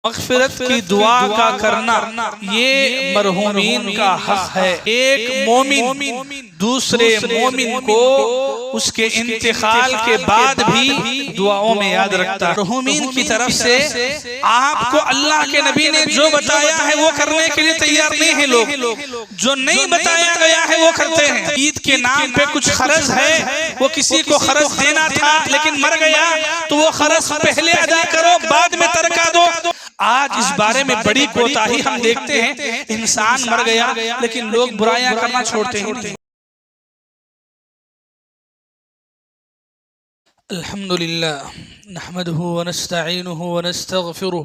مغفرت کی دعا کا کرنا یہ مرحومین کا حق ہے۔ ایک مومن دوسرے مومن کو اس کے انتقال کے بعد بھی دعاؤں میں یاد رکھتا ہے۔ مرحومین کی طرف سے آپ کو اللہ کے نبی نے جو بتایا ہے وہ کرنے کے لیے تیار نہیں ہیں لوگ، جو نہیں بتایا گیا ہے وہ کرتے ہیں۔ عید کے نام پہ کچھ خرچ ہے، وہ کسی کو خرچ دینا تھا لیکن مر گیا تو وہ خرچ پہلے ادا کرو بعد میں ترکا دو۔ آج اس بارے میں بڑی کوتاہی ہم دیکھتے ہیں، انسان مر گیا لیکن لوگ برائیاں کرنا چھوڑتے ہیں۔ الحمدللہ نحمده ونستعینه ونستغفره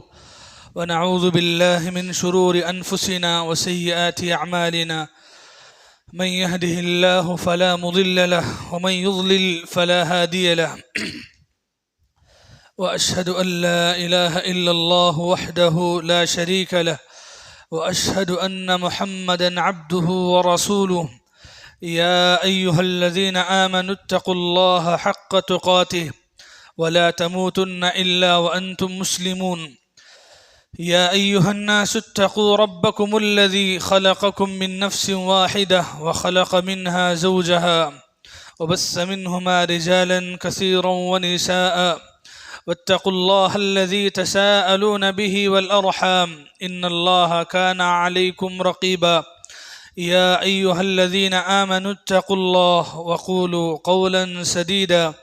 ونعوذ باللہ من شرور انفسنا وسیئات اعمالنا من يهده الله فلا مضل له ومن يضلل فلا هادي له وأشهد أن لا إله إلا الله وحده لا شريك له وأشهد أن محمدا عبده ورسوله يا أيها الذين آمنوا اتقوا الله حق تقاته ولا تموتن إلا وأنتم مسلمون يا أيها الناس اتقوا ربكم الذي خلقكم من نفس واحدة وخلق منها زوجها وبث منهما رجالا كثيرا ونساء واتقوا الله الذي تساءلون به والأرحام إن الله كان عليكم رقيبا يا أيها الذين آمنوا اتقوا الله وقولوا قولا سديدا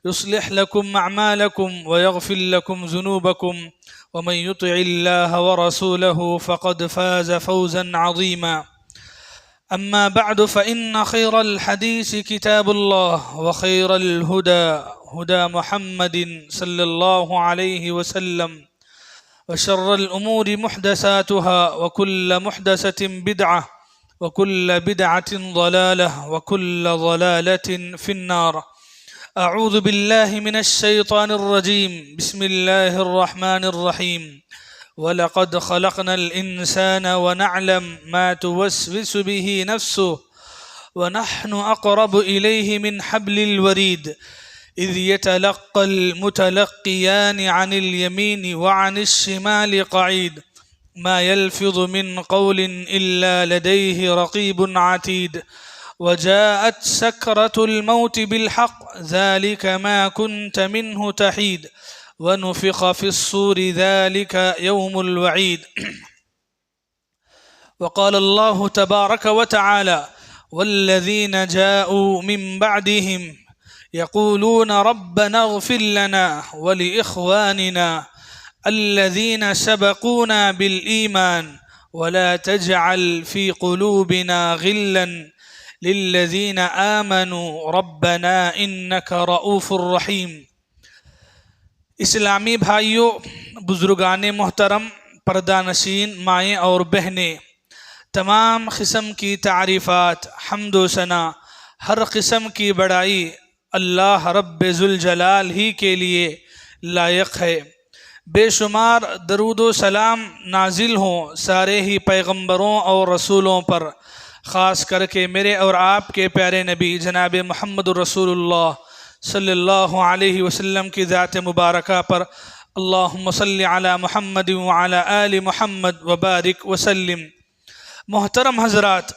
يصلح لكم أعمالكم ويغفر لكم ذنوبكم ومن يطع الله ورسوله فقد فاز فوزا عظيما أما بعد فإن خير الحديث كتاب الله وخير الهدى هدى محمد صلى الله عليه وسلم وشر الأمور محدثاتها وكل محدثة بدعة وكل بدعة ضلالة وكل ضلالة في النار أعوذ بالله من الشيطان الرجيم بسم الله الرحمن الرحيم وَلَقَدْ خَلَقْنَا الْإِنسَانَ وَنَعْلَمْ مَا تُوَسْوِسُ بِهِ نَفْسُهُ وَنَحْنُ أَقْرَبُ إِلَيْهِ مِنْ حَبْلِ الْوَرِيدِ إِذْ يَتَلَقَّى الْمُتَلَقِّيَانِ عَنِ الْيَمِينِ وَعَنِ الشِّمَالِ قَعِيدٌ مَا يَلْفِظُ مِنْ قَوْلٍ إِلَّا لَدَيْهِ رَقِيبٌ عَتِيدٌ وَجَاءَتْ سَكْرَةُ الْمَوْتِ بِالْحَقِّ ذَلِكَ مَا كُنْتَ مِنْهُ تَحِيدُ ونفخ في الصور ذلك يوم الوعيد وقال الله تبارك وتعالى والذين جاءوا من بعدهم يقولون ربنا اغفر لنا ولإخواننا الذين سبقونا بالإيمان ولا تجعل في قلوبنا غلا للذين آمنوا ربنا إنك رؤوف رحيم۔ اسلامی بھائیوں، بزرگان محترم، پردہ نشین مائیں اور بہنیں، تمام قسم کی تعریفات، حمد و ثنا، ہر قسم کی بڑائی اللہ رب ذوالجلال ہی کے لیے لائق ہے۔ بے شمار درود و سلام نازل ہوں سارے ہی پیغمبروں اور رسولوں پر، خاص کر کے میرے اور آپ کے پیارے نبی جناب محمد رسول اللہ صلی اللہ علیہ وسلم کی ذات مبارکہ پر۔ اللہم صلی علی محمد وعلی آل محمد وبارک وسلم۔ محترم حضرات،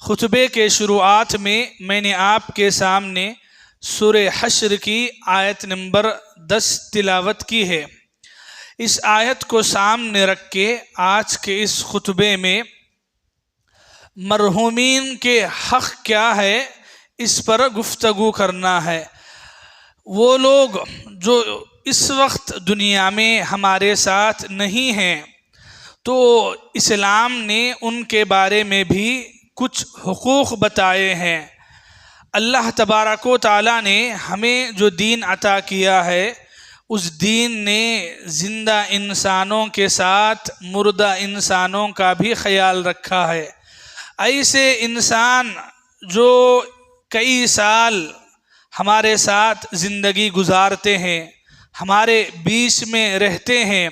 خطبے کے شروعات میں نے آپ کے سامنے سورہ حشر کی آیت نمبر 10 تلاوت کی ہے۔ اس آیت کو سامنے رکھ کے آج کے اس خطبے میں مرحومین کے حق کیا ہے اس پر گفتگو کرنا ہے۔ وہ لوگ جو اس وقت دنیا میں ہمارے ساتھ نہیں ہیں تو اسلام نے ان کے بارے میں بھی کچھ حقوق بتائے ہیں۔ اللہ تبارک و تعالیٰ نے ہمیں جو دین عطا کیا ہے اس دین نے زندہ انسانوں کے ساتھ مردہ انسانوں کا بھی خیال رکھا ہے۔ ایسے انسان جو کئی سال ہمارے ساتھ زندگی گزارتے ہیں، ہمارے بیچ میں رہتے ہیں،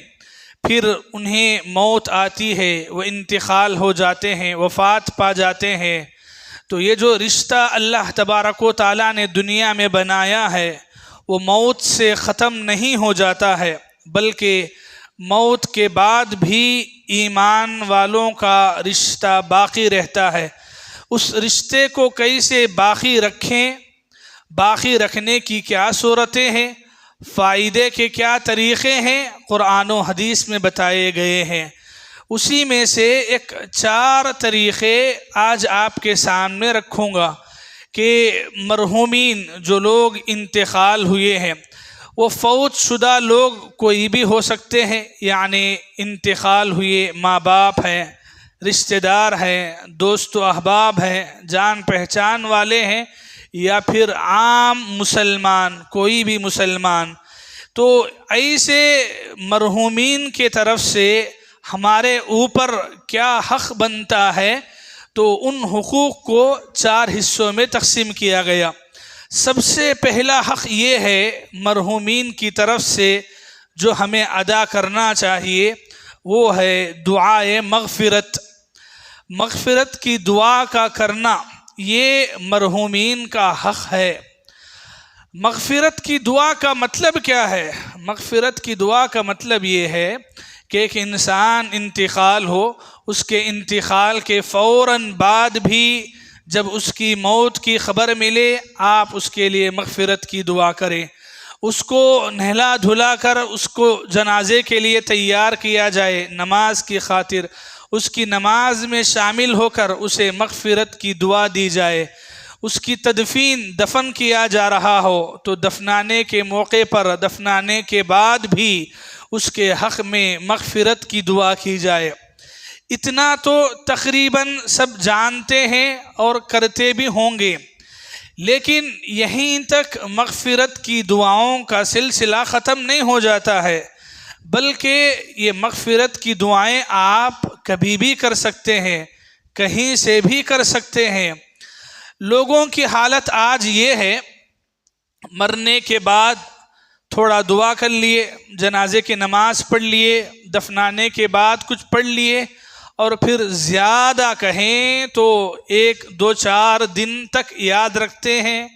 پھر انہیں موت آتی ہے، وہ انتقال ہو جاتے ہیں، وفات پا جاتے ہیں، تو یہ جو رشتہ اللہ تبارک و تعالیٰ نے دنیا میں بنایا ہے وہ موت سے ختم نہیں ہو جاتا ہے، بلکہ موت کے بعد بھی ایمان والوں کا رشتہ باقی رہتا ہے۔ اس رشتے کو کیسے باقی رکھیں، باقی رکھنے کی کیا صورتیں ہیں، فائدے کے کیا طریقے ہیں، قرآن و حدیث میں بتائے گئے ہیں۔ اسی میں سے ایک 4 طریقے آج آپ کے سامنے رکھوں گا کہ مرحومین جو لوگ انتقال ہوئے ہیں، وہ فوت شدہ لوگ کوئی بھی ہو سکتے ہیں، یعنی انتقال ہوئے ماں باپ ہیں، رشتہ دار ہیں، دوست و احباب ہیں، جان پہچان والے ہیں، یا پھر عام مسلمان، کوئی بھی مسلمان۔ تو ایسے مرحومین کے طرف سے ہمارے اوپر کیا حق بنتا ہے، تو ان حقوق کو 4 حصوں میں تقسیم کیا گیا۔ سب سے پہلا حق یہ ہے مرحومین کی طرف سے جو ہمیں ادا کرنا چاہیے، وہ ہے دعائے مغفرت۔ مغفرت کی دعا کا کرنا یہ مرحومین کا حق ہے۔ مغفرت کی دعا کا مطلب کیا ہے؟ مغفرت کی دعا کا مطلب یہ ہے کہ ایک انسان انتقال ہو، اس کے انتقال کے فوراً بعد بھی جب اس کی موت کی خبر ملے، آپ اس کے لیے مغفرت کی دعا کریں، اس کو نہلا دھلا کر اس کو جنازے کے لیے تیار کیا جائے، نماز کی خاطر اس کی نماز میں شامل ہو کر اسے مغفرت کی دعا دی جائے۔ اس کی دفن کیا جا رہا ہو تو دفنانے کے موقع پر، دفنانے کے بعد بھی اس کے حق میں مغفرت کی دعا کی جائے۔ اتنا تو تقریباً سب جانتے ہیں اور کرتے بھی ہوں گے، لیکن یہیں تک مغفرت کی دعاؤں کا سلسلہ ختم نہیں ہو جاتا ہے، بلکہ یہ مغفرت کی دعائیں آپ کبھی بھی کر سکتے ہیں، کہیں سے بھی کر سکتے ہیں۔ لوگوں کی حالت آج یہ ہے، مرنے کے بعد تھوڑا دعا کر لیے، جنازے کی نماز پڑھ لیے، دفنانے کے بعد کچھ پڑھ لیے، اور پھر زیادہ کہیں تو 1 2 4 دن تک یاد رکھتے ہیں،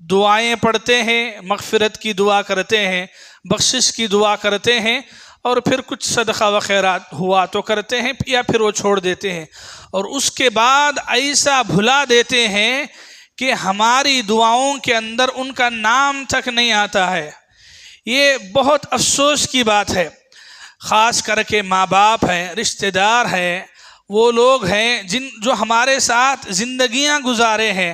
دعائیں پڑھتے ہیں، مغفرت کی دعا کرتے ہیں، بخشش کی دعا کرتے ہیں، اور پھر کچھ صدقہ و خیرات ہوا تو کرتے ہیں، یا پھر وہ چھوڑ دیتے ہیں، اور اس کے بعد ایسا بھلا دیتے ہیں کہ ہماری دعاؤں کے اندر ان کا نام تک نہیں آتا ہے۔ یہ بہت افسوس کی بات ہے، خاص کر کے ماں باپ ہیں، رشتہ دار ہیں، وہ لوگ ہیں جو ہمارے ساتھ زندگیاں گزارے ہیں،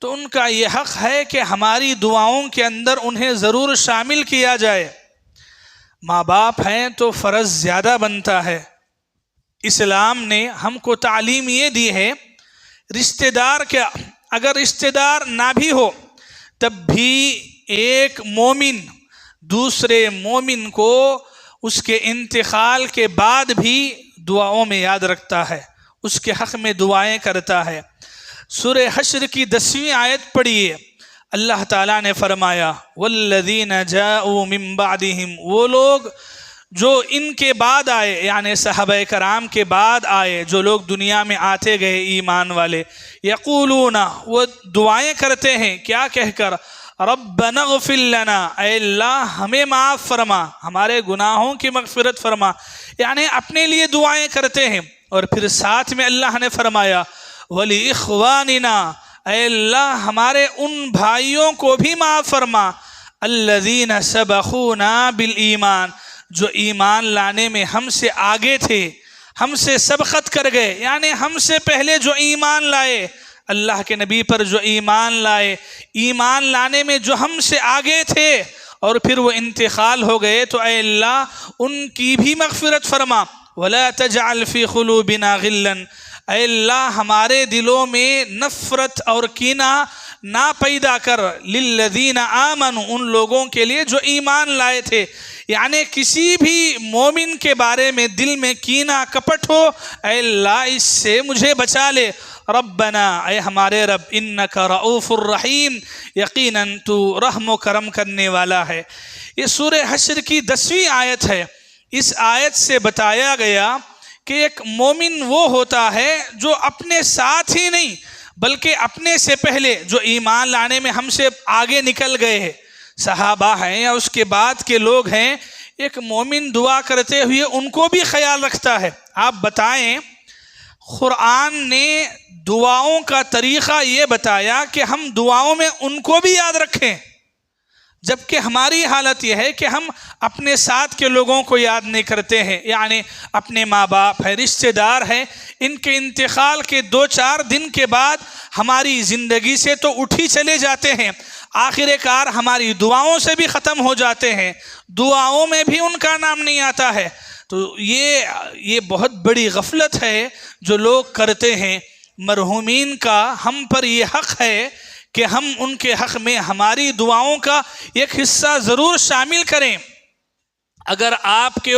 تو ان کا یہ حق ہے کہ ہماری دعاؤں کے اندر انہیں ضرور شامل کیا جائے۔ ماں باپ ہیں تو فرض زیادہ بنتا ہے۔ اسلام نے ہم کو تعلیم یہ دی ہے، رشتہ دار کیا، اگر رشتہ دار نہ بھی ہو تب بھی ایک مومن دوسرے مومن کو اس کے انتقال کے بعد بھی دعاؤں میں یاد رکھتا ہے، اس کے حق میں دعائیں کرتا ہے۔ سورہ حشر کی 10ویں آیت پڑھیے، اللہ تعالیٰ نے فرمایا والذین جاءوا من بعدہم، وہ لوگ جو ان کے بعد آئے، یعنی صحابہ کرام کے بعد آئے، جو لوگ دنیا میں آتے گئے ایمان والے، یقولون، وہ دعائیں کرتے ہیں، کیا کہہ کر، ربنا اغفر لنا، اے اللہ ہمیں معاف فرما، ہمارے گناہوں کی مغفرت فرما، یعنی اپنے لیے دعائیں کرتے ہیں۔ اور پھر ساتھ میں اللہ نے فرمایا وَلِإِخْوَانِنَا، اے اللہ ہمارے ان بھائیوں کو بھی معاف فرما، الَّذِينَ سَبَقُونَا بِالْإِيمَانِ، جو ایمان لانے میں ہم سے آگے تھے، ہم سے سبقت کر گئے، یعنی ہم سے پہلے جو ایمان لائے، اللہ کے نبی پر جو ایمان لائے، ایمان لانے میں جو ہم سے آگے تھے، اور پھر وہ انتقال ہو گئے، تو اے اللہ ان کی بھی مغفرت فرما۔ وَلَا تَجْعَلْ فِي قُلُوبِنَا غِلًّا، اے اللہ ہمارے دلوں میں نفرت اور کینہ نہ پیدا کر، لِلَّذِينَ آمَنُوا، ان لوگوں کے لیے جو ایمان لائے تھے، یعنی کسی بھی مومن کے بارے میں دل میں کینہ کپٹ ہو، اے اللہ اس سے مجھے بچا لے۔ ربنا، اے ہمارے رب، انک رؤوف الرحیم، یقیناً تو رحم و کرم کرنے والا ہے۔ یہ سورہ حشر کی 10ویں آیت ہے۔ اس آیت سے بتایا گیا کہ ایک مومن وہ ہوتا ہے جو اپنے ساتھ ہی نہیں بلکہ اپنے سے پہلے جو ایمان لانے میں ہم سے آگے نکل گئے ہیں، صحابہ ہیں یا اس کے بعد کے لوگ ہیں، ایک مومن دعا کرتے ہوئے ان کو بھی خیال رکھتا ہے۔ آپ بتائیں، قرآن نے دعاؤں کا طریقہ یہ بتایا کہ ہم دعاؤں میں ان کو بھی یاد رکھیں، جبکہ ہماری حالت یہ ہے کہ ہم اپنے ساتھ کے لوگوں کو یاد نہیں کرتے ہیں، یعنی اپنے ماں باپ ہیں، رشتہ دار ہیں، ان کے انتقال کے 2-4 دن کے بعد ہماری زندگی سے تو اٹھی چلے جاتے ہیں، آخر کار ہماری دعاؤں سے بھی ختم ہو جاتے ہیں، دعاؤں میں بھی ان کا نام نہیں آتا ہے۔ تو یہ بہت بڑی غفلت ہے جو لوگ کرتے ہیں۔ مرحومین کا ہم پر یہ حق ہے کہ ہم ان کے حق میں ہماری دعاؤں کا ایک حصہ ضرور شامل کریں۔ اگر آپ کے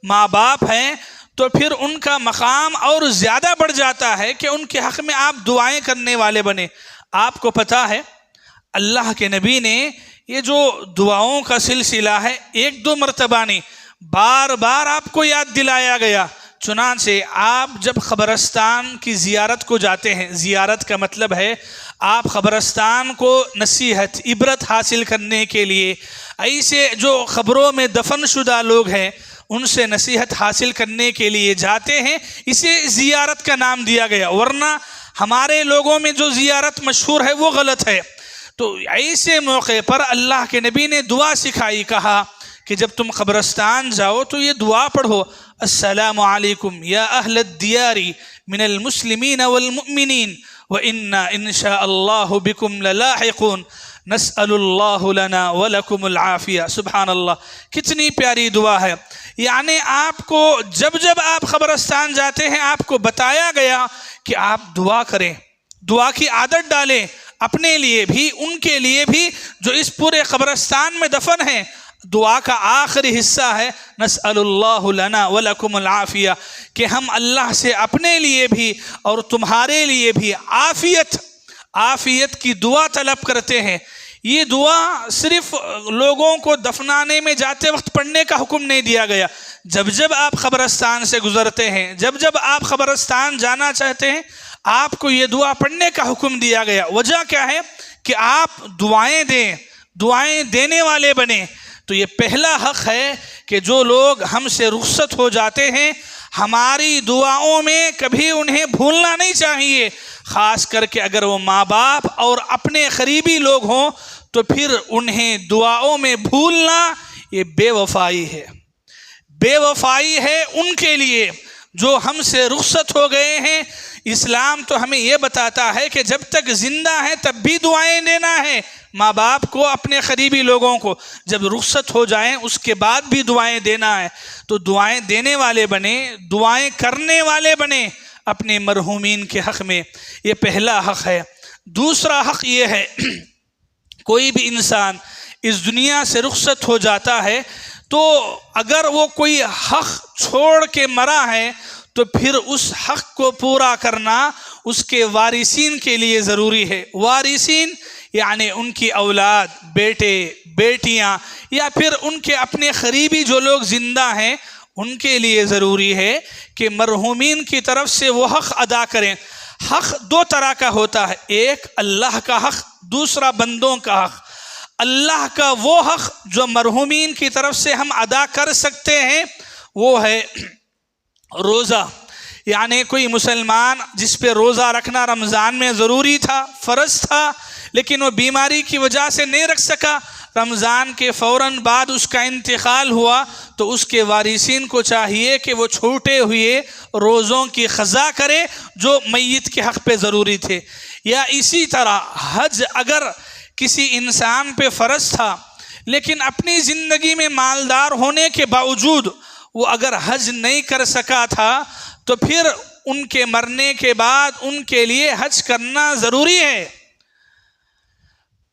ماں باپ ہیں تو پھر ان کا مقام اور زیادہ بڑھ جاتا ہے کہ ان کے حق میں آپ دعائیں کرنے والے بنیں۔ آپ کو پتہ ہے اللہ کے نبی نے یہ جو دعاؤں کا سلسلہ ہے 1-2 مرتبہ نہیں، بار بار آپ کو یاد دلایا گیا۔ چنانچہ آپ جب قبرستان کی زیارت کو جاتے ہیں، زیارت کا مطلب ہے آپ قبرستان کو نصیحت عبرت حاصل کرنے کے لیے، ایسے جو قبروں میں دفن شدہ لوگ ہیں ان سے نصیحت حاصل کرنے کے لیے جاتے ہیں، اسے زیارت کا نام دیا گیا، ورنہ ہمارے لوگوں میں جو زیارت مشہور ہے وہ غلط ہے۔ تو ایسے موقع پر اللہ کے نبی نے دعا سکھائی، کہا کہ جب تم قبرستان جاؤ تو یہ دعا پڑھو، السلام علیکم یا اہل الدیار من المسلمین والمؤمنین وَإِنَّا إِن شَاءَ اللَّهُ بِكُمْ لَلَاحِقُونَ نَسْأَلُ اللَّهُ لَنَا وَلَكُمُ الْعَافِيَةَ۔ سبحان اللہ، کتنی پیاری دعا ہے۔ یعنی آپ کو جب آپ قبرستان جاتے ہیں آپ کو بتایا گیا کہ آپ دعا کریں، دعا کی عادت ڈالیں، اپنے لیے بھی ان کے لیے بھی جو اس پورے قبرستان میں دفن ہیں۔ دعا کا آخری حصہ ہے نسأل اللہ لنا ولکم العافیہ، کہ ہم اللہ سے اپنے لیے بھی اور تمہارے لیے بھی عافیت کی دعا طلب کرتے ہیں۔ یہ دعا صرف لوگوں کو دفنانے میں جاتے وقت پڑھنے کا حکم نہیں دیا گیا، جب آپ قبرستان سے گزرتے ہیں، جب آپ قبرستان جانا چاہتے ہیں آپ کو یہ دعا پڑھنے کا حکم دیا گیا۔ وجہ کیا ہے کہ آپ دعائیں دیں، دعائیں دینے والے بنیں۔ تو یہ پہلا حق ہے کہ جو لوگ ہم سے رخصت ہو جاتے ہیں ہماری دعاؤں میں کبھی انہیں بھولنا نہیں چاہیے، خاص کر کے اگر وہ ماں باپ اور اپنے قریبی لوگ ہوں تو پھر انہیں دعاؤں میں بھولنا یہ بے وفائی ہے، بے وفائی ہے ان کے لیے جو ہم سے رخصت ہو گئے ہیں۔ اسلام تو ہمیں یہ بتاتا ہے کہ جب تک زندہ ہیں تب بھی دعائیں دینا ہے ماں باپ کو، اپنے قریبی لوگوں کو، جب رخصت ہو جائیں اس کے بعد بھی دعائیں دینا ہے۔ تو دعائیں دینے والے بنیں، دعائیں کرنے والے بنیں اپنے مرحومین کے حق میں، یہ پہلا حق ہے۔ دوسرا حق یہ ہے کوئی بھی انسان اس دنیا سے رخصت ہو جاتا ہے تو اگر وہ کوئی حق چھوڑ کے مرا ہے تو پھر اس حق کو پورا کرنا اس کے وارثین کے لیے ضروری ہے۔ وارثین یعنی ان کی اولاد، بیٹے، بیٹیاں، یا پھر ان کے اپنے قریبی جو لوگ زندہ ہیں ان کے لیے ضروری ہے کہ مرحومین کی طرف سے وہ حق ادا کریں۔ حق 2 طرح کا ہوتا ہے، ایک اللہ کا حق، دوسرا بندوں کا حق۔ اللہ کا وہ حق جو مرحومین کی طرف سے ہم ادا کر سکتے ہیں وہ ہے روزہ، یعنی کوئی مسلمان جس پہ روزہ رکھنا رمضان میں ضروری تھا، فرض تھا، لیکن وہ بیماری کی وجہ سے نہیں رکھ سکا، رمضان کے فوراً بعد اس کا انتقال ہوا تو اس کے وارثین کو چاہیے کہ وہ چھوٹے ہوئے روزوں کی قضا کرے جو میت کے حق پہ ضروری تھے۔ یا اسی طرح حج اگر کسی انسان پہ فرض تھا لیکن اپنی زندگی میں مالدار ہونے کے باوجود وہ اگر حج نہیں کر سکا تھا تو پھر ان کے مرنے کے بعد ان کے لیے حج کرنا ضروری ہے۔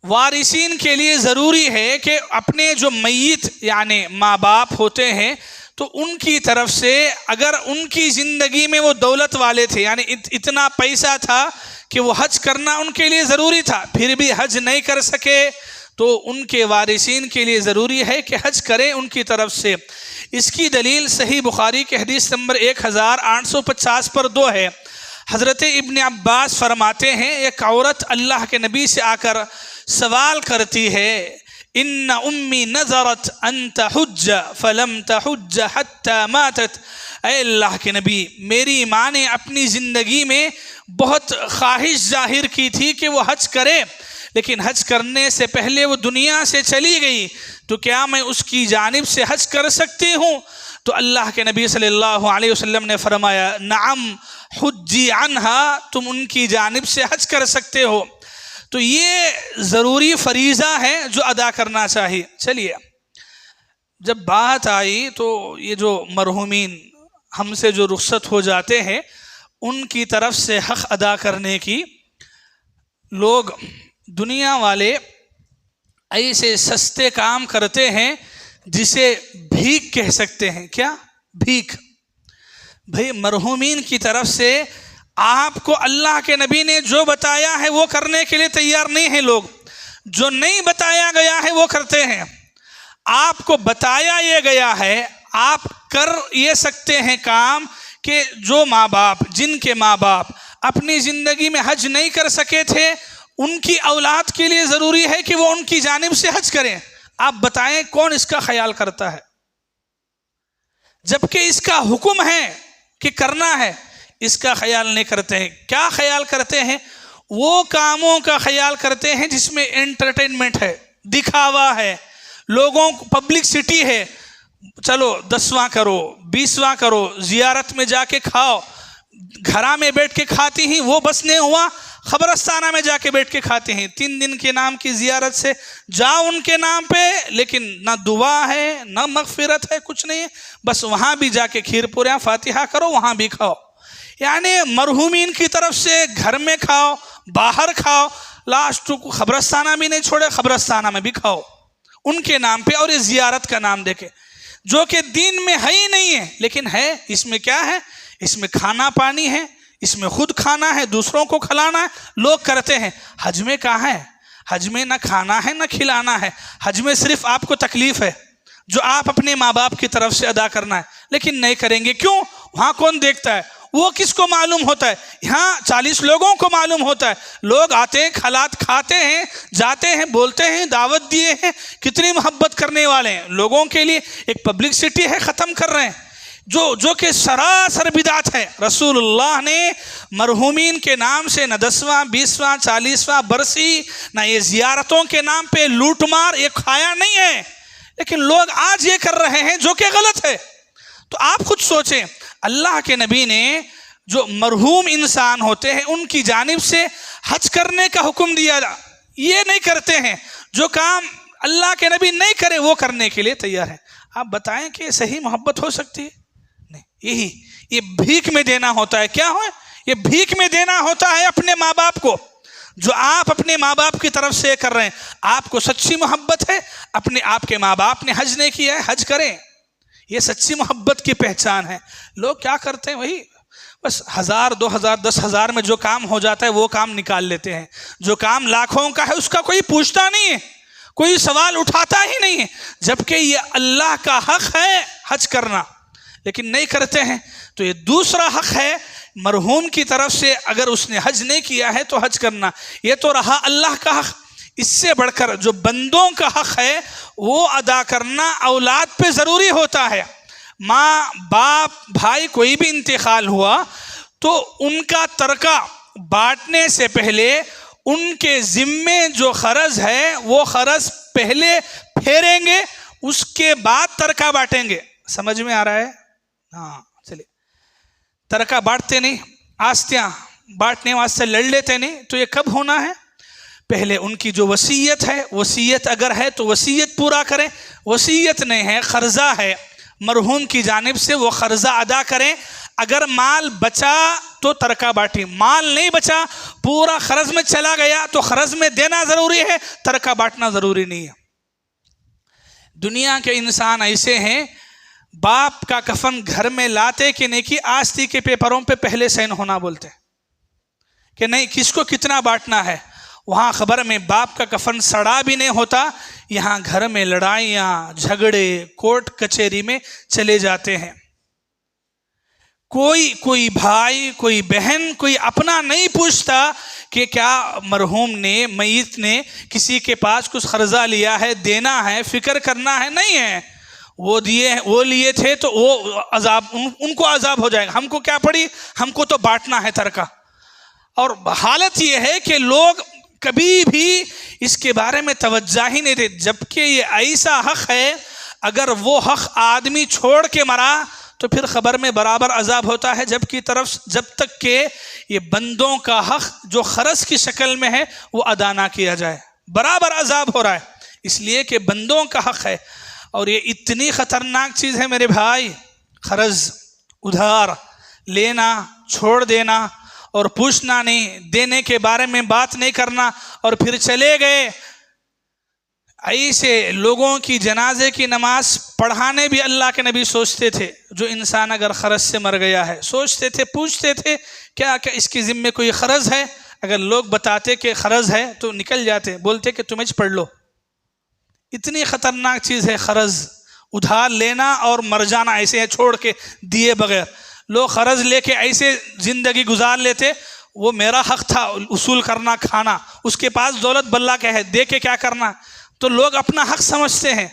وارثین کے لیے ضروری ہے کہ اپنے جو میت یعنی ماں باپ ہوتے ہیں تو ان کی طرف سے اگر ان کی زندگی میں وہ دولت والے تھے، یعنی اتنا پیسہ تھا کہ وہ حج کرنا ان کے لیے ضروری تھا، پھر بھی حج نہیں کر سکے تو ان کے وارثین کے لیے ضروری ہے کہ حج کریں ان کی طرف سے۔ اس کی دلیل صحیح بخاری کے حدیث نمبر 1850 پر 2 ہے۔ حضرت ابن عباس فرماتے ہیں ایک عورت اللہ کے نبی سے آ کر سوال کرتی ہے ان امی نذرت ان تحج فلم تحج حتی ماتت، اے اللہ کے نبی میری ماں نے اپنی زندگی میں بہت خواہش ظاہر کی تھی کہ وہ حج کرے، لیکن حج کرنے سے پہلے وہ دنیا سے چلی گئی، تو کیا میں اس کی جانب سے حج کر سکتی ہوں؟ تو اللہ کے نبی صلی اللہ علیہ وسلم نے فرمایا نعم حجی عنہا، تم ان کی جانب سے حج کر سکتے ہو۔ تو یہ ضروری فریضہ ہے جو ادا کرنا چاہیے۔ چلیے، جب بات آئی تو یہ جو مرحومین ہم سے جو رخصت ہو جاتے ہیں ان کی طرف سے حق ادا کرنے کی، لوگ دنیا والے ایسے سستے کام کرتے ہیں جسے بھیک کہہ سکتے ہیں۔ کیا بھیک؟ بھئی مرحومین کی طرف سے آپ کو اللہ کے نبی نے جو بتایا ہے وہ کرنے کے لیے تیار نہیں ہیں لوگ، جو نہیں بتایا گیا ہے وہ کرتے ہیں۔ آپ کو بتایا یہ گیا ہے، آپ کر یہ سکتے ہیں کام کہ جو ماں باپ، جن کے ماں باپ اپنی زندگی میں حج نہیں کر سکے تھے، ان کی اولاد کے لیے ضروری ہے کہ وہ ان کی جانب سے حج کریں۔ آپ بتائیں کون اس کا خیال کرتا ہے؟ جبکہ اس کا حکم ہے کہ کرنا ہے، اس کا خیال نہیں کرتے ہیں۔ کیا خیال کرتے ہیں؟ وہ کاموں کا خیال کرتے ہیں جس میں انٹرٹینمنٹ ہے، دکھاوا ہے، لوگوں کو پبلک سٹی ہے، چلو 10واں کرو 20واں کرو، زیارت میں جا کے کھاؤ، گھرا میں بیٹھ کے کھاتی ہیں، وہ بس نہیں ہوا قبرستانہ میں جا کے بیٹھ کے کھاتے ہیں۔ 3 دن کے نام کی زیارت سے جاؤ ان کے نام پہ، لیکن نہ دعا ہے نہ مغفرت ہے، کچھ نہیں ہے، بس وہاں بھی جا کے کھیر پوریاں فاتحہ کرو، وہاں بھی کھاؤ۔ یعنی مرحومین کی طرف سے گھر میں کھاؤ، باہر کھاؤ، لاسٹ کو قبرستانہ بھی نہیں چھوڑے، قبرستانہ میں بھی کھاؤ ان کے نام پہ، اور یہ زیارت کا نام دیکھے جو کہ دین میں ہے ہی نہیں ہے، لیکن ہے اس میں کیا ہے؟ اس میں کھانا پانی ہے، اس میں خود کھانا ہے، دوسروں کو کھلانا ہے، لوگ کرتے ہیں۔ حج میں کہاں ہے؟ حج میں نہ کھانا ہے نہ کھلانا ہے، حج میں صرف آپ کو تکلیف ہے جو آپ اپنے ماں باپ کی طرف سے ادا کرنا ہے، لیکن نہیں کریں گے۔ کیوں؟ وہاں کون دیکھتا ہے؟ وہ کس کو معلوم ہوتا ہے؟ یہاں 40 لوگوں کو معلوم ہوتا ہے، لوگ آتے ہیں، کھلات کھاتے ہیں، جاتے ہیں، بولتے ہیں، دعوت دیے ہیں، کتنی محبت کرنے والے ہیں لوگوں کے لیے، ایک پبلک سٹی ہے، ختم کر رہے ہیں جو کہ سراسر بدعت ہے۔ رسول اللہ نے مرحومین کے نام سے نہ 10واں 20واں 40واں برسی، نہ یہ زیارتوں کے نام پہ لوٹ مار یہ کھایا نہیں ہے، لیکن لوگ آج یہ کر رہے ہیں جو کہ غلط ہے۔ تو آپ خود سوچیں، اللہ کے نبی نے جو مرحوم انسان ہوتے ہیں ان کی جانب سے حج کرنے کا حکم دیا، یہ نہیں کرتے ہیں، جو کام اللہ کے نبی نہیں کرے وہ کرنے کے لیے تیار ہے۔ آپ بتائیں کہ صحیح محبت ہو سکتی ہے؟ نہیں، یہ بھیک میں دینا ہوتا ہے۔ کیا ہو؟ یہ بھیک میں دینا ہوتا ہے اپنے ماں باپ کو، جو آپ اپنے ماں باپ کی طرف سے کر رہے ہیں۔ آپ کو سچی محبت ہے، آپ کے ماں باپ نے حج نہیں کیا ہے، حج کریں، یہ سچی محبت کی پہچان ہے۔ لوگ کیا کرتے ہیں؟ وہی بس 1000 2000 10,000 میں جو کام ہو جاتا ہے وہ کام نکال لیتے ہیں، جو کام لاکھوں کا ہے اس کا کوئی پوچھتا نہیں ہے، کوئی سوال اٹھاتا ہی نہیں ہے، جبکہ یہ اللہ کا حق ہے حج کرنا، لیکن نہیں کرتے ہیں۔ تو یہ دوسرا حق ہے مرحوم کی طرف سے، اگر اس نے حج نہیں کیا ہے تو حج کرنا، یہ تو رہا اللہ کا حق۔ اس سے بڑھ کر جو بندوں کا حق ہے وہ ادا کرنا اولاد پہ ضروری ہوتا ہے۔ ماں باپ بھائی کوئی بھی انتقال ہوا تو ان کا ترکہ بانٹنے سے پہلے ان کے ذمے جو قرض ہے وہ قرض پہلے پھیریں گے، اس کے بعد ترکہ بانٹیں گے۔ سمجھ میں آ رہا ہے؟ ہاں چلیے، ترکہ بانٹتے نہیں، آستیاں بانٹنے واسطے لڑ لیتے نہیں، تو یہ کب ہونا ہے؟ پہلے ان کی جو وصیت ہے، وصیت اگر ہے تو وصیت پورا کریں، وصیت نہیں ہے قرضہ ہے مرحوم کی جانب سے، وہ قرضہ ادا کریں۔ اگر مال بچا تو ترکہ بانٹیں، مال نہیں بچا پورا قرض میں چلا گیا تو قرض میں دینا ضروری ہے، ترکہ بانٹنا ضروری نہیں ہے۔ دنیا کے انسان ایسے ہیں، باپ کا کفن گھر میں لاتے کہ نہیں، کہ آستی کے پیپروں پہ پہلے سائن ہونا بولتے کہ نہیں کس کو کتنا بانٹنا ہے۔ وہاں خبر میں باپ کا کفن سڑا بھی نہیں ہوتا، یہاں گھر میں لڑائیاں جھگڑے کورٹ کچہری میں چلے جاتے ہیں۔ کوئی بھائی کوئی بہن کوئی اپنا نہیں پوچھتا کہ کیا مرحوم نے میت نے کسی کے پاس کچھ قرضہ لیا ہے، دینا ہے، فکر کرنا ہے، نہیں ہے۔ وہ لیے تھے تو وہ عذاب، ان کو عذاب ہو جائے گا، ہم کو کیا پڑی، ہم کو تو بانٹنا ہے ترکہ۔ اور حالت یہ ہے کہ لوگ کبھی بھی اس کے بارے میں توجہ ہی نہیں دیتے، جبکہ یہ ایسا حق ہے، اگر وہ حق آدمی چھوڑ کے مرا تو پھر خبر میں برابر عذاب ہوتا ہے، جب تک کہ یہ بندوں کا حق جو قرض کی شکل میں ہے وہ ادا نہ کیا جائے، برابر عذاب ہو رہا ہے، اس لیے کہ بندوں کا حق ہے۔ اور یہ اتنی خطرناک چیز ہے میرے بھائی، قرض، ادھار لینا، چھوڑ دینا اور پوچھنا نہیں، دینے کے بارے میں بات نہیں کرنا اور پھر چلے گئے۔ ایسے لوگوں کی جنازے کی نماز پڑھانے بھی اللہ کے نبی سوچتے تھے، جو انسان اگر قرض سے مر گیا ہے سوچتے تھے، پوچھتے تھے کیا اس کی ذمہ کوئی قرض ہے، اگر لوگ بتاتے کہ قرض ہے تو نکل جاتے، بولتے کہ تمہیں پڑھ لو۔ اتنی خطرناک چیز ہے قرض، ادھار لینا اور مر جانا ایسے ہے چھوڑ کے دیے بغیر۔ لوگ قرض لے کے ایسے زندگی گزار لیتے، وہ میرا حق تھا اصول کرنا، کھانا، اس کے پاس دولت بلّہ کا ہے، دے کے کیا کرنا، تو لوگ اپنا حق سمجھتے ہیں۔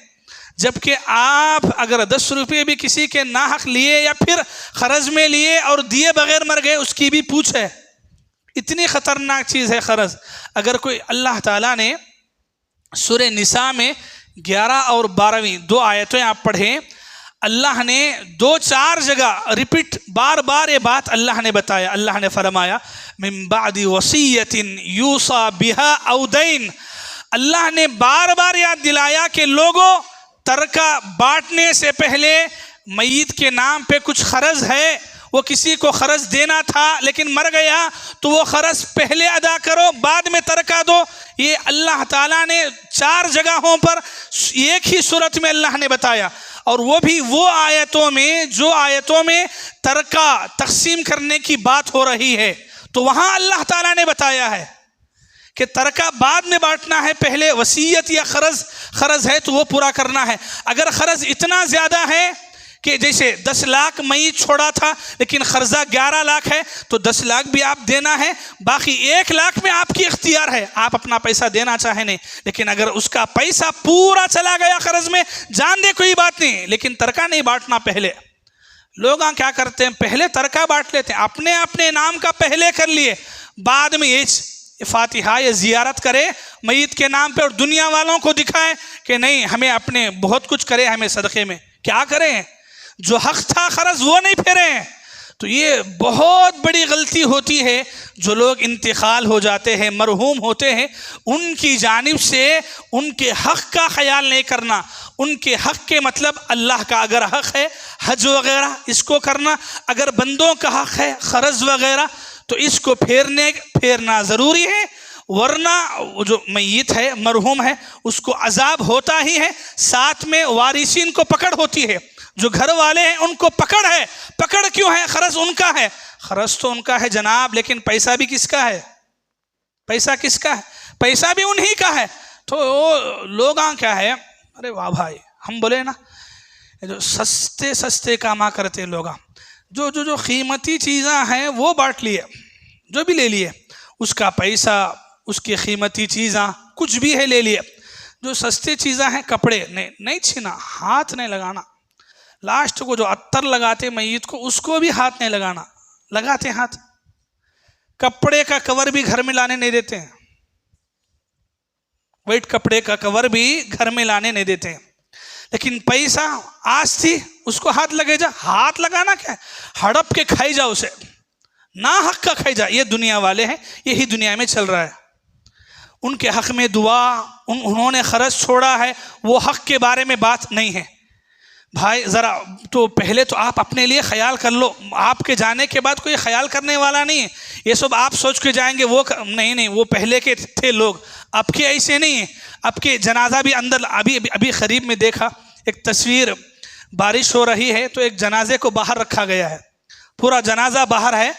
جبکہ آپ اگر 10 روپے بھی کسی کے ناحق لیے یا پھر قرض میں لیے اور دیے بغیر مر گئے، اس کی بھی پوچھ ہے۔ اتنی خطرناک چیز ہے قرض۔ اگر کوئی، اللہ تعالیٰ نے سورہ نساء میں 11 اور 12ویں 2 آیتیں آپ پڑھیں، اللہ نے 2-4 جگہ ریپیٹ بار بار یہ بات اللہ نے بتایا۔ اللہ نے فرمایا من بعد وصیۃ یوصی بہا او دین، اللہ نے بار بار یاد دلایا کہ لوگوں، ترکہ بانٹنے سے پہلے میت کے نام پہ کچھ قرض ہے، وہ کسی کو قرض دینا تھا لیکن مر گیا تو وہ قرض پہلے ادا کرو، بعد میں ترکہ دو۔ یہ اللہ تعالیٰ نے 4 جگہوں پر ایک ہی صورت میں اللہ نے بتایا، اور وہ بھی وہ آیتوں میں جو آیتوں میں ترکہ تقسیم کرنے کی بات ہو رہی ہے، تو وہاں اللہ تعالیٰ نے بتایا ہے کہ ترکہ بعد میں بانٹنا ہے، پہلے وصیت یا قرض ہے تو وہ پورا کرنا ہے۔ اگر قرض اتنا زیادہ ہے کہ جیسے 10 لاکھ میت چھوڑا تھا لیکن قرضہ 11 لاکھ ہے تو 10 لاکھ بھی آپ دینا ہے، باقی 1 لاکھ میں آپ کی اختیار ہے، آپ اپنا پیسہ دینا چاہیں نہیں۔ لیکن اگر اس کا پیسہ پورا چلا گیا قرض میں، جان دے کوئی بات نہیں، لیکن ترکہ نہیں بانٹنا پہلے۔ لوگ کیا کرتے ہیں، پہلے ترکہ بانٹ لیتے ہیں، اپنے نام کا پہلے کر لیے، بعد میں یہ فاتحہ یا زیارت کرے میت کے نام پہ اور دنیا والوں کو دکھائے کہ نہیں ہمیں اپنے بہت کچھ کرے، ہمیں صدقے میں کیا کریں، جو حق تھا قرض وہ نہیں پھیرے۔ تو یہ بہت بڑی غلطی ہوتی ہے، جو لوگ انتقال ہو جاتے ہیں، مرحوم ہوتے ہیں، ان کی جانب سے ان کے حق کا خیال نہیں کرنا۔ ان کے حق کے مطلب اللہ کا اگر حق ہے حج وغیرہ اس کو کرنا، اگر بندوں کا حق ہے قرض وغیرہ تو اس کو پھیرنا ضروری ہے، ورنہ جو میت ہے، مرحوم ہے، اس کو عذاب ہوتا ہی ہے، ساتھ میں وارثین کو پکڑ ہوتی ہے، جو گھر والے ہیں ان کو پکڑ ہے۔ پکڑ کیوں ہے؟ قرض ان کا ہے، قرض تو ان کا ہے جناب، لیکن پیسہ بھی کس کا ہے؟ پیسہ کس کا ہے؟ پیسہ بھی انہی کا ہے۔ تو لوگ کیا ہے، ارے واہ بھائی، ہم بولے نا جو سستے کاما کرتے لوگ، جو قیمتی چیزاں ہیں وہ بانٹ لیے، جو بھی لے لیے، اس کا پیسہ، اس کی قیمتی چیزاں کچھ بھی ہے لے لیے۔ جو سستے چیزاں ہیں، کپڑے نہیں چھینا، ہاتھ نہیں لگانا، لاسٹ کو جو عطر لگاتے میت کو اس کو بھی ہاتھ نہیں لگانا، لگاتے ہاتھ۔ کپڑے کا کور بھی گھر میں لانے نہیں دیتے ہیں، وائٹ کپڑے کا کور بھی گھر میں لانے نہیں دیتے ہیں، لیکن پیسہ آس تھی اس کو ہاتھ لگے جا، ہاتھ لگانا کیا ہے، ہڑپ کے کھائی جا اسے، نا حق کا کھائی جا۔ یہ دنیا والے ہیں، یہی دنیا میں چل رہا ہے۔ ان کے حق میں دعا، انہوں نے قرض چھوڑا ہے، وہ حق کے بارے میں بات نہیں ہے۔ بھائی ذرا تو پہلے تو آپ اپنے لیے خیال کر لو، آپ کے جانے کے بعد کوئی خیال کرنے والا نہیں ہے، یہ سب آپ سوچ کے جائیں گے وہ نہیں، وہ پہلے کے تھے لوگ، اب کے ایسے نہیں ہیں۔ اب کے جنازہ بھی اندر، ابھی قریب میں دیکھا ایک تصویر، بارش ہو رہی ہے تو ایک جنازے کو باہر رکھا گیا ہے، پورا جنازہ باہر ہے،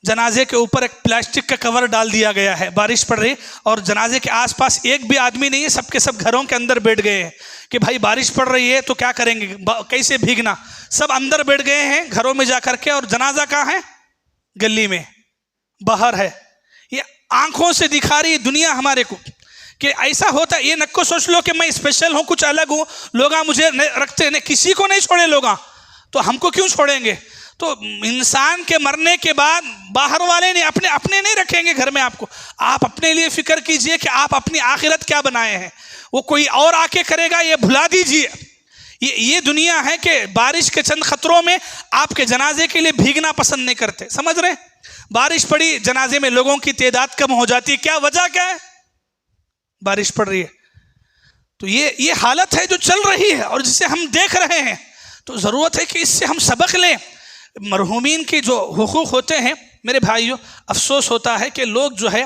جنازے کے اوپر ایک پلاسٹک کا کور ڈال دیا گیا ہے، بارش پڑ رہی اور جنازے کے آس پاس ایک بھی آدمی نہیں ہے، سب کے سب گھروں کے اندر بیٹھ گئے ہیں کہ بھائی بارش پڑ رہی ہے تو کیا کریں گے، کیسے بھیگنا، سب اندر بیٹھ گئے ہیں گھروں میں جا کر کے، اور جنازہ کہاں ہے؟ گلی میں، باہر ہے۔ یہ آنکھوں سے دکھا رہی دنیا ہمارے کو کہ ایسا ہوتا ہے۔ یہ نہ کو سوچ لو کہ میں اسپیشل ہوں، کچھ الگ ہوں، لوگ مجھے رکھتے ہیں، کسی کو نہیں چھوڑے لوگ، تو ہم کو کیوں چھوڑیں گے؟ تو انسان کے مرنے کے بعد باہر والے نہیں، اپنے نہیں رکھیں گے گھر میں آپ کو۔ آپ اپنے لیے فکر کیجئے کہ آپ اپنی آخرت کیا بنائے ہیں، وہ کوئی اور آ کے کرے گا، یہ بھلا دیجئے۔ یہ دنیا ہے کہ بارش کے چند خطروں میں آپ کے جنازے کے لیے بھیگنا پسند نہیں کرتے، سمجھ رہے ہیں؟ بارش پڑی، جنازے میں لوگوں کی تعداد کم ہو جاتی ہے، کیا وجہ کیا ہے؟ بارش پڑ رہی ہے۔ تو یہ حالت ہے جو چل رہی ہے اور جسے ہم دیکھ رہے ہیں، تو ضرورت ہے کہ اس سے ہم سبق لیں۔ مرحومین کے جو حقوق ہوتے ہیں میرے بھائیوں، افسوس ہوتا ہے کہ لوگ جو ہے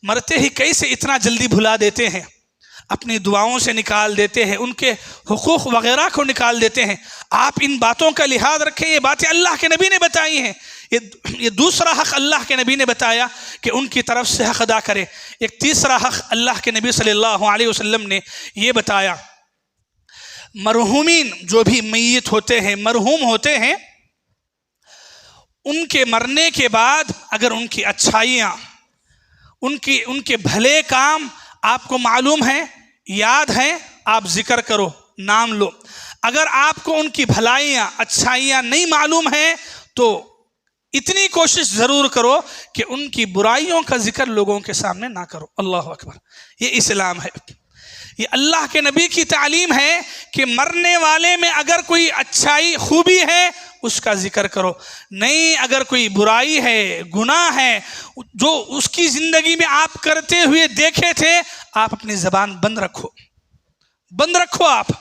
مرتے ہی کیسے اتنا جلدی بھلا دیتے ہیں، اپنی دعاؤں سے نکال دیتے ہیں، ان کے حقوق وغیرہ کو نکال دیتے ہیں۔ آپ ان باتوں کا لحاظ رکھیں، یہ باتیں اللہ کے نبی نے بتائی ہیں۔ یہ دوسرا حق اللہ کے نبی نے بتایا کہ ان کی طرف سے حق ادا کرے۔ ایک تیسرا حق اللہ کے نبی صلی اللہ علیہ وسلم نے یہ بتایا، مرحومین جو بھی میت ہوتے ہیں، مرحوم ہوتے ہیں، ان کے مرنے کے بعد اگر ان کی اچھائیاں، ان کے بھلے کام آپ کو معلوم ہیں، یاد ہیں، آپ ذکر کرو، نام لو۔ اگر آپ کو ان کی بھلائیاں، اچھائیاں نہیں معلوم ہیں تو اتنی کوشش ضرور کرو کہ ان کی برائیوں کا ذکر لوگوں کے سامنے نہ کرو۔ اللہ اکبر، یہ اسلام ہے، یہ اللہ کے نبی کی تعلیم ہے کہ مرنے والے میں اگر کوئی اچھائی، خوبی ہے، اس کا ذکر کرو، نہیں اگر کوئی برائی ہے، گناہ ہے جو اس کی زندگی میں آپ کرتے ہوئے دیکھے تھے، آپ اپنی زبان بند رکھو، آپ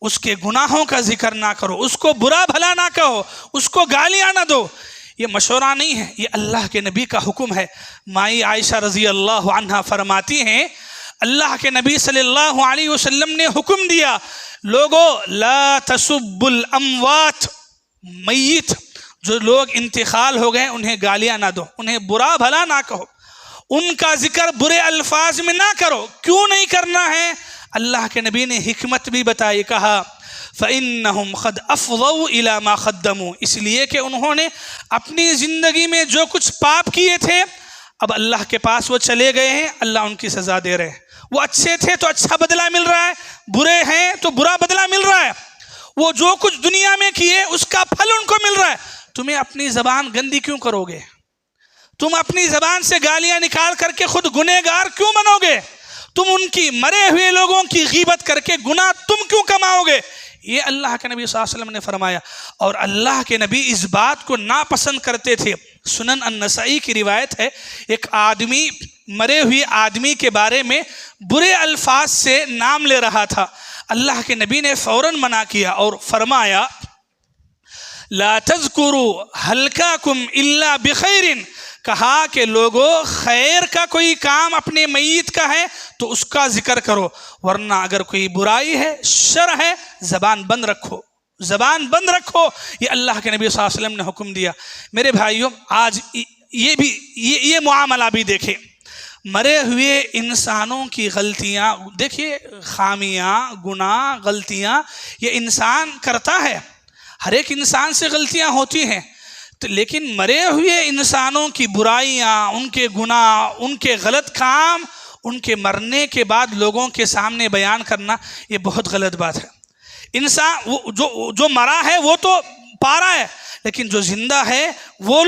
اس کے گناہوں کا ذکر نہ کرو، اس کو برا بھلا نہ کہو، اس کو گالیاں نہ دو۔ یہ مشورہ نہیں ہے، یہ اللہ کے نبی کا حکم ہے۔ مائی عائشہ رضی اللہ عنہا فرماتی ہیں، اللہ کے نبی صلی اللہ علیہ وسلم نے حکم دیا، لوگو لا تسبوا الاموات، میت جو لوگ انتقال ہو گئے انہیں گالیاں نہ دو، انہیں برا بھلا نہ کہو، ان کا ذکر برے الفاظ میں نہ کرو۔ کیوں نہیں کرنا ہے؟ اللہ کے نبی نے حکمت بھی بتائی، کہا فَإِنَّهُمْ قَدْ أَفْضَوْا إِلَى مَا قَدَّمُوا، اس لیے کہ انہوں نے اپنی زندگی میں جو کچھ پاپ کیے تھے، اب اللہ کے پاس وہ چلے گئے ہیں، اللہ ان کی سزا دے رہے ہیں۔ وہ اچھے تھے تو اچھا بدلہ مل رہا ہے، برے ہیں تو برا بدلہ مل رہا ہے۔ وہ جو کچھ دنیا میں کیے اس کا پھل ان کو مل رہا ہے۔ تمہیں اپنی زبان گندی کیوں کرو گے؟ تم اپنی زبان سے گالیاں نکال کر کے خود گنہگار کیوں بنو گے؟ تم ان کی مرے ہوئے لوگوں کی غیبت کر کے گناہ تم کیوں کماؤ گے؟ یہ اللہ کے نبی صلی اللہ علیہ وسلم نے فرمایا، اور اللہ کے نبی اس بات کو ناپسند کرتے تھے۔ سنن النسائی کی روایت ہے، ایک آدمی مرے ہوئے آدمی کے بارے میں برے الفاظ سے نام لے رہا تھا، اللہ کے نبی نے فوراً منع کیا اور فرمایا لا تذکروا ہلکاکم الا بخیر، کہا کہ لوگوں خیر کا کوئی کام اپنے میت کا ہے تو اس کا ذکر کرو، ورنہ اگر کوئی برائی ہے، شر ہے، زبان بند رکھو، زبان بند رکھو۔ یہ اللہ کے نبی صلی اللہ علیہ وسلم نے حکم دیا۔ میرے بھائیوں، آج یہ معاملہ بھی دیکھیں، مرے ہوئے انسانوں کی غلطیاں دیکھیے، خامیاں، گناہ، غلطیاں یہ انسان کرتا ہے، ہر ایک انسان سے غلطیاں ہوتی ہیں، لیکن مرے ہوئے انسانوں کی برائیاں، ان کے گناہ، ان کے غلط کام، ان کے مرنے کے بعد لوگوں کے سامنے بیان کرنا یہ بہت غلط بات ہے۔ انسان جو مرا ہے وہ تو پا رہا ہے، لیکن جو زندہ ہے وہ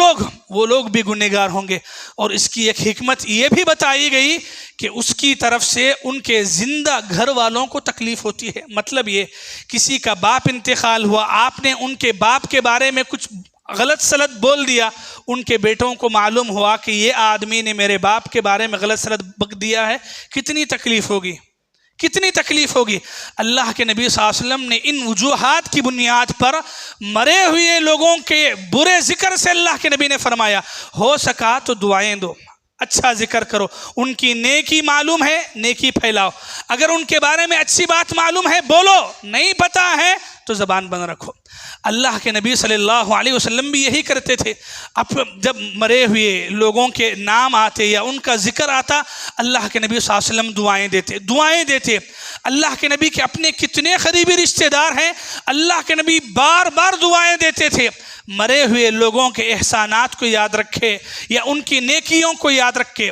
لوگ بھی گنہگار ہوں گے۔ اور اس کی ایک حکمت یہ بھی بتائی گئی کہ اس کی طرف سے ان کے زندہ گھر والوں کو تکلیف ہوتی ہے۔ مطلب یہ، کسی کا باپ انتقال ہوا، آپ نے ان کے باپ کے بارے میں کچھ غلط سلط بول دیا، ان کے بیٹوں کو معلوم ہوا کہ یہ آدمی نے میرے باپ کے بارے میں غلط سلط بک دیا ہے، کتنی تکلیف ہوگی، کتنی تکلیف ہوگی۔ اللہ کے نبی صلی اللہ علیہ وسلم نے ان وجوہات کی بنیاد پر مرے ہوئے لوگوں کے برے ذکر سے اللہ کے نبی نے فرمایا، ہو سکا تو دعائیں دو، اچھا ذکر کرو، ان کی نیکی معلوم ہے نیکی پھیلاؤ، اگر ان کے بارے میں اچھی بات معلوم ہے بولو، نہیں پتا ہے تو زبان بند رکھو۔ اللہ کے نبی صلی اللہ علیہ وسلم بھی یہی کرتے تھے۔ اب جب مرے ہوئے لوگوں کے نام آتے یا ان کا ذکر آتا، اللہ کے نبی صلی اللہ علیہ وسلم دعائیں دیتے۔ اللہ کے نبی کے اپنے کتنے قریبی رشتہ دار ہیں، اللہ کے نبی بار بار دعائیں دیتے تھے، مرے ہوئے لوگوں کے احسانات کو یاد رکھے یا ان کی نیکیوں کو یاد رکھے۔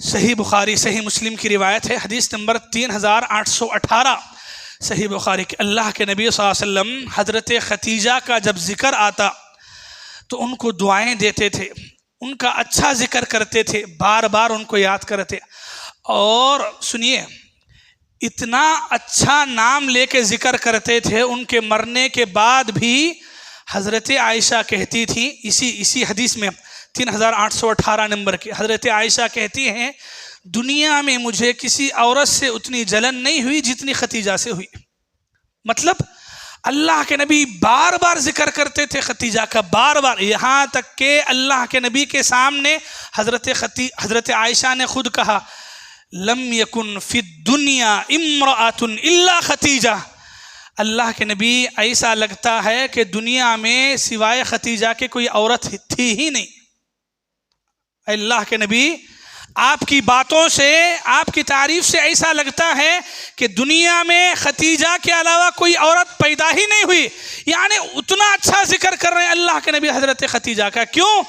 صحیح بخاری صحیح مسلم کی روایت ہے، حدیث نمبر 3818 صحیح بخاری کہ اللہ کے نبی صلی اللہ علیہ وسلم حضرت ختیجہ کا جب ذکر آتا تو ان کو دعائیں دیتے تھے، ان کا اچھا ذکر کرتے تھے، بار بار ان کو یاد کرتے۔ اور سنیے، اتنا اچھا نام لے کے ذکر کرتے تھے، ان کے مرنے کے بعد بھی حضرت عائشہ کہتی تھی، اسی حدیث میں 3818 نمبر کی حضرت عائشہ کہتی ہیں، دنیا میں مجھے کسی عورت سے اتنی جلن نہیں ہوئی جتنی ختیجہ سے ہوئی۔ مطلب اللہ کے نبی بار بار ذکر کرتے تھے ختیجہ کا، بار بار، یہاں تک کہ اللہ کے نبی کے سامنے حضرت عائشہ نے خود کہا، لم یکن فی الدنیا امرأۃ الا ختیجہ۔ اللہ کے نبی ایسا لگتا ہے کہ دنیا میں سوائے ختیجہ کے کوئی عورت تھی ہی نہیں۔ اللہ کے نبی، آپ کی باتوں سے، آپ کی تعریف سے ایسا لگتا ہے کہ دنیا میں ختیجہ کے علاوہ کوئی عورت پیدا ہی نہیں ہوئی، یعنی اتنا اچھا ذکر کر رہے ہیں اللہ کے نبی حضرت ختیجہ کا۔ کیوں؟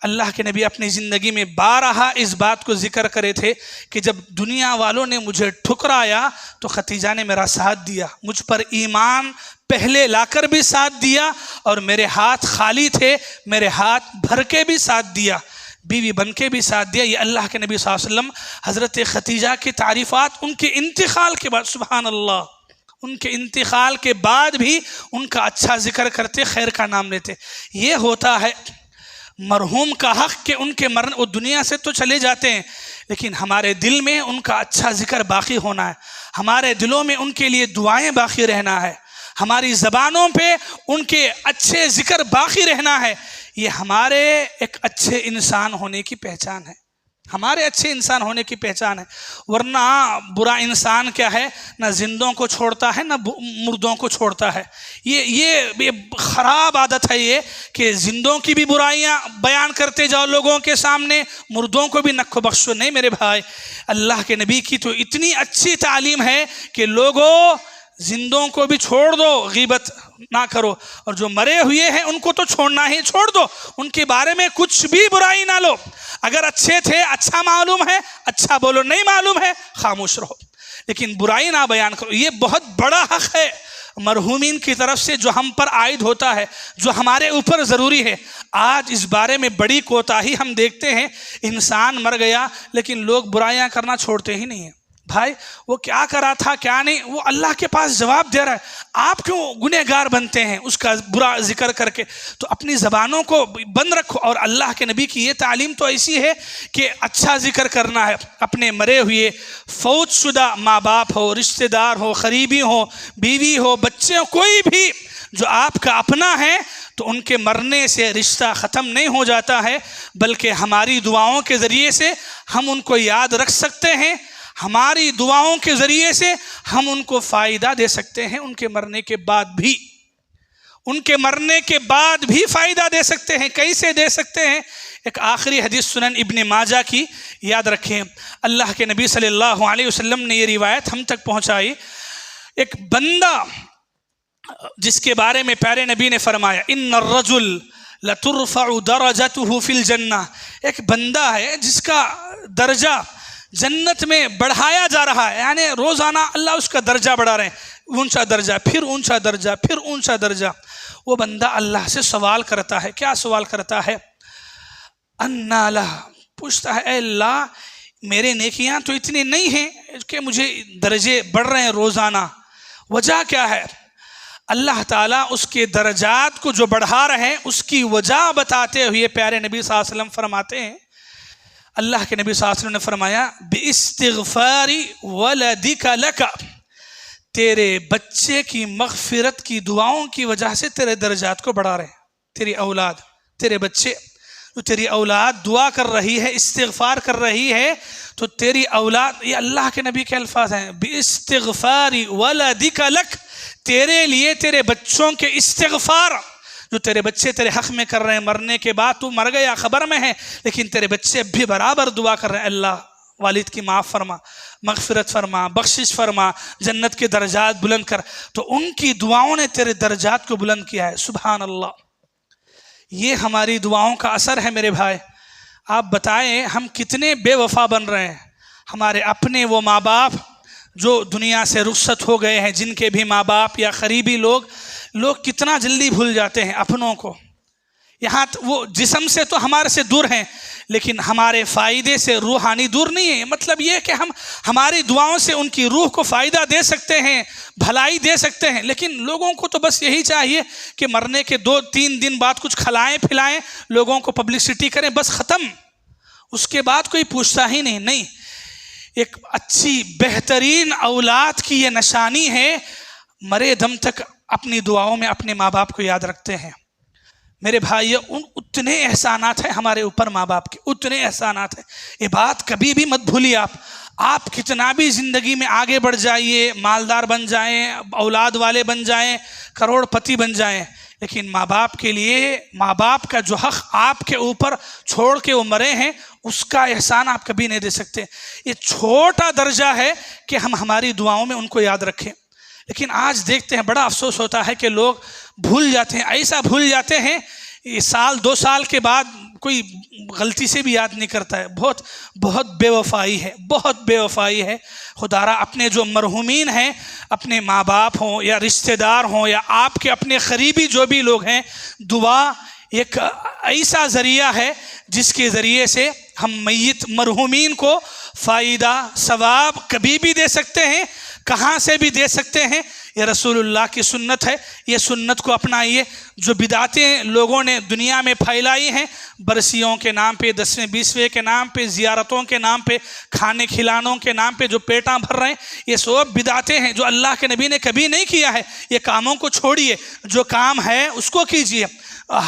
اللہ کے نبی اپنی زندگی میں بارہا اس بات کو ذکر کرے تھے کہ جب دنیا والوں نے مجھے ٹھکرایا تو ختیجہ نے میرا ساتھ دیا، مجھ پر ایمان پہلے لا کر بھی ساتھ دیا، اور میرے ہاتھ خالی تھے، میرے ہاتھ بھر کے بھی ساتھ دیا، بیوی بن کے بھی ساتھ دیا۔ یہ اللہ کے نبی صلی اللہ علیہ وسلم حضرت ختیجہ کی تعریفات ان کے انتقال کے بعد، سبحان اللہ، ان کے انتقال کے بعد بھی ان کا اچھا ذکر کرتے، خیر کا نام لیتے۔ یہ ہوتا ہے مرحوم کا حق کہ ان کے مرنے، وہ دنیا سے تو چلے جاتے ہیں لیکن ہمارے دل میں ان کا اچھا ذکر باقی ہونا ہے، ہمارے دلوں میں ان کے لیے دعائیں باقی رہنا ہے، ہماری زبانوں پہ ان کے اچھے ذکر باقی رہنا ہے۔ یہ ہمارے ایک اچھے انسان ہونے کی پہچان ہے، ہمارے اچھے انسان ہونے کی پہچان ہے۔ ورنہ برا انسان کیا ہے؟ نہ زندوں کو چھوڑتا ہے نہ مردوں کو چھوڑتا ہے۔ یہ خراب عادت ہے یہ کہ زندوں کی بھی برائیاں بیان کرتے جاؤ لوگوں کے سامنے، مردوں کو بھی نکو بخشو۔ نہیں میرے بھائی، اللہ کے نبی کی تو اتنی اچھی تعلیم ہے کہ لوگوں زندوں کو بھی چھوڑ دو، غیبت نہ کرو، اور جو مرے ہوئے ہیں ان کو تو چھوڑنا ہی چھوڑ دو، ان کے بارے میں کچھ بھی برائی نہ لو۔ اگر اچھے تھے، اچھا معلوم ہے، اچھا بولو، نہیں معلوم ہے خاموش رہو، لیکن برائی نہ بیان کرو۔ یہ بہت بڑا حق ہے مرحومین کی طرف سے جو ہم پر عائد ہوتا ہے، جو ہمارے اوپر ضروری ہے۔ آج اس بارے میں بڑی کوتاہی ہم دیکھتے ہیں، انسان مر گیا لیکن لوگ برائیاں کرنا چھوڑتے ہی نہیں ہیں۔ بھائی وہ کیا کرا تھا کیا نہیں، وہ اللہ کے پاس جواب دے رہا ہے، آپ کیوں گنہگار بنتے ہیں اس کا برا ذکر کر کے؟ تو اپنی زبانوں کو بند رکھو۔ اور اللہ کے نبی کی یہ تعلیم تو ایسی ہے کہ اچھا ذکر کرنا ہے، اپنے مرے ہوئے فوت شدہ ماں باپ ہو، رشتہ دار ہو، قریبی ہو، بیوی ہو، بچے ہو، کوئی بھی جو آپ کا اپنا ہے، تو ان کے مرنے سے رشتہ ختم نہیں ہو جاتا ہے، بلکہ ہماری دعاؤں کے ذریعے سے ہم ان کو یاد رکھ سکتے ہیں، ہماری دعاؤں کے ذریعے سے ہم ان کو فائدہ دے سکتے ہیں، ان کے مرنے کے بعد بھی فائدہ دے سکتے ہیں۔ کیسے دے سکتے ہیں؟ ایک آخری حدیث سنن ابن ماجہ کی یاد رکھیں، اللہ کے نبی صلی اللہ علیہ وسلم نے یہ روایت ہم تک پہنچائی۔ ایک بندہ جس کے بارے میں پیارے نبی نے فرمایا، ان الرجل لترفع درجته فی الجنہ، ایک بندہ ہے جس کا درجہ جنت میں بڑھایا جا رہا ہے، یعنی روزانہ اللہ اس کا درجہ بڑھا رہے ہیں، اونچا درجہ، پھر اونچا درجہ، پھر اونچا درجہ۔ وہ بندہ اللہ سے سوال کرتا ہے، کیا سوال کرتا ہے؟ انا لہ، پوچھتا ہے، اے اللہ میرے نیکیاں تو اتنی نہیں ہیں کہ مجھے درجے بڑھ رہے ہیں روزانہ، وجہ کیا ہے؟ اللہ تعالیٰ اس کے درجات کو جو بڑھا رہے ہیں اس کی وجہ بتاتے ہوئے پیارے نبی صلی اللہ علیہ وسلم فرماتے ہیں، اللہ کے نبی صلی اللہ علیہ وسلم نے فرمایا، باستغفار ولدک لک، تیرے بچے کی مغفرت کی دعاؤں کی وجہ سے تیرے درجات کو بڑھا رہے ہیں۔ تیری اولاد، تیرے بچے، تو تیری اولاد دعا کر رہی ہے، استغفار کر رہی ہے، تو تیری اولاد، یہ اللہ کے نبی کے الفاظ ہیں، باستغفار ولدک لک، تیرے لیے تیرے بچوں کے استغفار جو تیرے بچے تیرے حق میں کر رہے ہیں، مرنے کے بعد تو مر گیا خبر میں ہے، لیکن تیرے بچے بھی برابر دعا کر رہے ہیں، اللہ والد کی معاف فرما، مغفرت فرما، بخشش فرما، جنت کے درجات بلند کر، تو ان کی دعاؤں نے تیرے درجات کو بلند کیا ہے۔ سبحان اللہ، یہ ہماری دعاؤں کا اثر ہے میرے بھائی۔ آپ بتائیں ہم کتنے بے وفا بن رہے ہیں، ہمارے اپنے وہ ماں باپ جو دنیا سے رخصت ہو گئے ہیں، جن کے بھی ماں باپ یا قریبی لوگ کتنا جلدی بھول جاتے ہیں اپنوں کو، یہاں وہ جسم سے تو ہمارے سے دور ہیں لیکن ہمارے فائدے سے روحانی دور نہیں ہے۔ مطلب یہ کہ ہم ہماری دعاؤں سے ان کی روح کو فائدہ دے سکتے ہیں، بھلائی دے سکتے ہیں، لیکن لوگوں کو تو بس یہی چاہیے کہ مرنے کے 2-3 دن بعد کچھ کھلائیں پھلائیں، لوگوں کو پبلسٹی کریں، بس ختم، اس کے بعد کوئی پوچھتا ہی نہیں۔ ایک اچھی بہترین اولاد کی یہ نشانی ہے، مرے دم تک اپنی دعاؤں میں اپنے ماں باپ کو یاد رکھتے ہیں۔ میرے بھائی اتنے احسانات ہیں ہمارے اوپر ماں باپ کے، اتنے احسانات ہیں، یہ بات کبھی بھی مت بھولیے۔ آپ کتنا بھی زندگی میں آگے بڑھ جائیے، مالدار بن جائیں، اولاد والے بن جائیں، کروڑ پتی بن جائیں، لیکن ماں باپ کے لیے ماں باپ کا جو حق آپ کے اوپر چھوڑ کے وہ مرے ہیں، اس کا احسان آپ کبھی نہیں دے سکتے۔ یہ چھوٹا درجہ ہے کہ ہم ہماری دعاؤں میں ان کو یاد رکھیں، لیکن آج دیکھتے ہیں بڑا افسوس ہوتا ہے کہ لوگ بھول جاتے ہیں، ایسا بھول جاتے ہیں، 1-2 سال کے بعد کوئی غلطی سے بھی یاد نہیں کرتا ہے۔ بہت بے وفائی ہے، بہت بے وفائی ہے۔ خدارا اپنے جو مرحومین ہیں، اپنے ماں باپ ہوں یا رشتہ دار ہوں یا آپ کے اپنے قریبی جو بھی لوگ ہیں، دعا ایک ایسا ذریعہ ہے جس کے ذریعے سے ہم میت مرحومین کو فائدہ ثواب کبھی بھی دے سکتے ہیں، کہاں سے بھی دے سکتے ہیں۔ یہ رسول اللہ کی سنت ہے، یہ سنت کو اپنائیے۔ جو بدعتیں لوگوں نے دنیا میں پھیلائی ہیں، برسیوں کے نام پہ، 10ویں 20ویں کے نام پہ، زیارتوں کے نام پہ، کھانے کھلانوں کے نام پہ جو پیٹاں بھر رہے ہیں، یہ سب بدعتیں ہیں جو اللہ کے نبی نے کبھی نہیں کیا ہے۔ یہ کاموں کو چھوڑیے، جو کام ہے اس کو کیجیے۔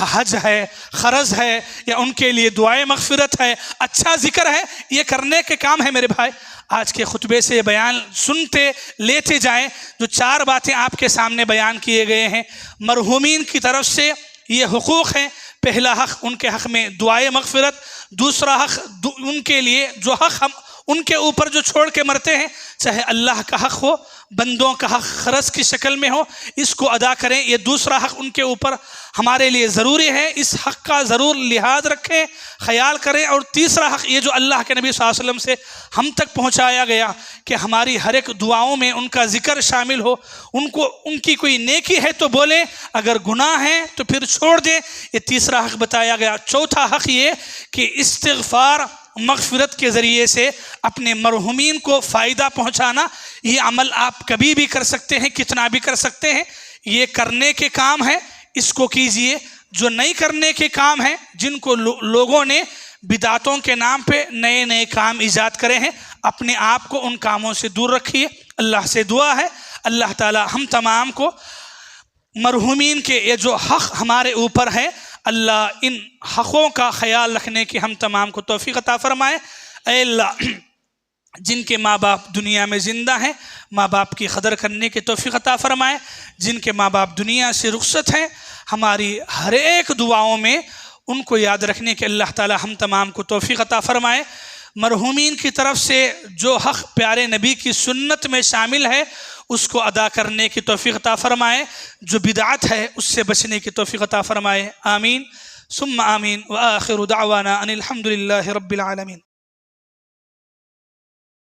حج ہے، خرض ہے، یا ان کے لیے دعائے مغفرت ہے، اچھا ذکر ہے، یہ کرنے کے کام ہے میرے بھائی۔ آج کے خطبے سے بیان سنتے لیتے جائیں، جو 4 باتیں آپ کے سامنے بیان کیے گئے ہیں، مرحومین کی طرف سے یہ حقوق ہیں۔ پہلا حق ان کے حق میں دعائے مغفرت، دوسرا حق ان کے لیے جو حق ہم ان کے اوپر جو چھوڑ کے مرتے ہیں، چاہے اللہ کا حق ہو، بندوں کا حق خرض کی شکل میں ہو، اس کو ادا کریں۔ یہ دوسرا حق ان کے اوپر ہمارے لیے ضروری ہے، اس حق کا ضرور لحاظ رکھیں، خیال کریں۔ اور تیسرا حق یہ جو اللہ کے نبی صلی اللہ علیہ وسلم سے ہم تک پہنچایا گیا کہ ہماری ہر ایک دعاؤں میں ان کا ذکر شامل ہو، ان کی کوئی نیکی ہے تو بولیں، اگر گناہ ہے تو پھر چھوڑ دیں، یہ تیسرا حق بتایا گیا۔ چوتھا حق یہ کہ استغفار مغفرت کے ذریعے سے اپنے مرحومین کو فائدہ پہنچانا، یہ عمل آپ کبھی بھی کر سکتے ہیں، کتنا بھی کر سکتے ہیں، یہ کرنے کے کام ہے، اس کو کیجئے۔ جو نہیں کرنے کے کام ہیں، جن کو لوگوں نے بدعتوں کے نام پہ نئے نئے کام ایجاد کرے ہیں، اپنے آپ کو ان کاموں سے دور رکھیے۔ اللہ سے دعا ہے اللہ تعالی ہم تمام کو مرحومین کے یہ جو حق ہمارے اوپر ہے، اللہ ان حقوں کا خیال رکھنے کی ہم تمام کو توفیق عطا فرمائے۔ اے اللہ، جن کے ماں باپ دنیا میں زندہ ہیں، ماں باپ کی قدر کرنے کی توفیق عطا فرمائے۔ جن کے ماں باپ دنیا سے رخصت ہیں، ہماری ہر ایک دعاؤں میں ان کو یاد رکھنے کے اللہ تعالی ہم تمام کو توفیق عطا فرمائے۔ مرحومین کی طرف سے جو حق پیارے نبی کی سنت میں شامل ہے، اس کو ادا کرنے کی توفیق عطا فرمائے۔ جو بدعت ہے اس سے بچنے کی توفیق عطا فرمائے۔ آمین ثم آمین۔ وآخر دعوانا ان الحمد للہ رب العالمین۔